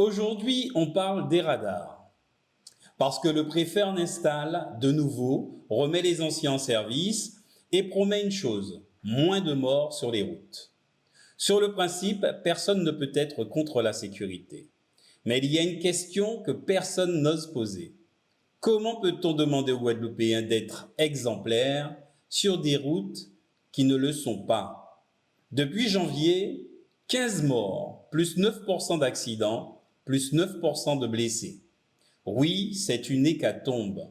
Aujourd'hui, on parle des radars, parce que le préfet en installe de nouveau, remet les anciens en service et promet une chose, moins de morts sur les routes. Sur le principe, personne ne peut être contre la sécurité. Mais il y a une question que personne n'ose poser. Comment peut-on demander aux Guadeloupéens d'être exemplaires sur des routes qui ne le sont pas? Depuis janvier, 15 morts, plus 9% d'accidents, plus 9% de blessés. Oui, c'est une hécatombe.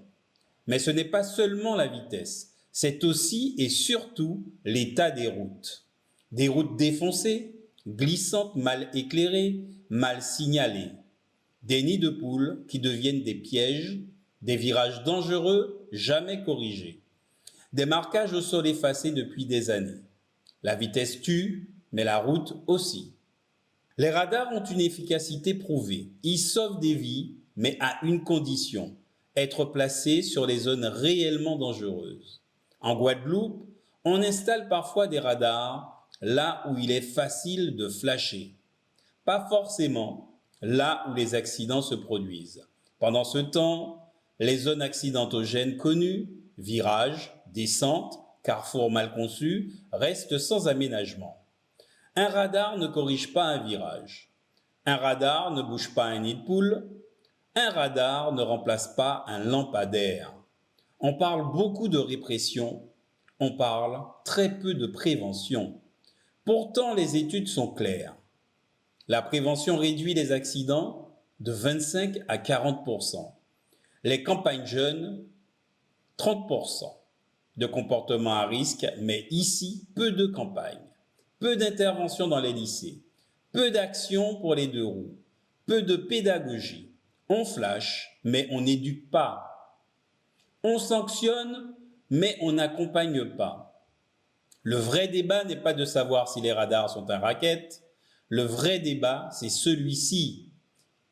Mais ce n'est pas seulement la vitesse, c'est aussi et surtout l'état des routes. Des routes défoncées, glissantes, mal éclairées, mal signalées. Des nids de poules qui deviennent des pièges, des virages dangereux, jamais corrigés. Des marquages au sol effacés depuis des années. La vitesse tue, mais la route aussi. Les radars ont une efficacité prouvée. Ils sauvent des vies, mais à une condition, être placés sur les zones réellement dangereuses. En Guadeloupe, on installe parfois des radars là où il est facile de flasher. Pas forcément là où les accidents se produisent. Pendant ce temps, les zones accidentogènes connues, virages, descentes, carrefours mal conçus, restent sans aménagement. Un radar ne corrige pas un virage. Un radar ne bouge pas un nid de poule. Un radar ne remplace pas un lampadaire. On parle beaucoup de répression, on parle très peu de prévention. Pourtant, les études sont claires. La prévention réduit les accidents de 25 à 40%. Les campagnes jeunes, 30% de comportements à risque, mais ici, peu de campagnes. Peu d'interventions dans les lycées, peu d'actions pour les deux roues, peu de pédagogie. On flash, mais on n'éduque pas. On sanctionne, mais on n'accompagne pas. Le vrai débat n'est pas de savoir si les radars sont un racket. Le vrai débat, c'est celui-ci.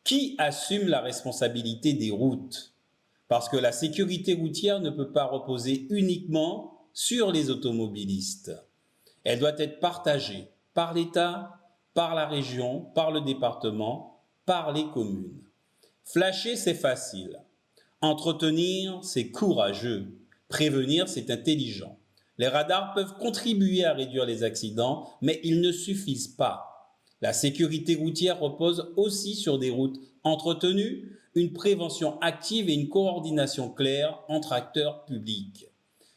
Qui assume la responsabilité des routes? Parce que la sécurité routière ne peut pas reposer uniquement sur les automobilistes. Elle doit être partagée par l'État, par la région, par le département, par les communes. Flasher, c'est facile. Entretenir, c'est courageux. Prévenir, c'est intelligent. Les radars peuvent contribuer à réduire les accidents, mais ils ne suffisent pas. La sécurité routière repose aussi sur des routes entretenues, une prévention active et une coordination claire entre acteurs publics.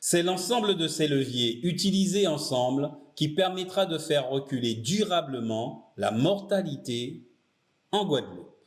C'est l'ensemble de ces leviers utilisés ensemble qui permettra de faire reculer durablement la mortalité en Guadeloupe.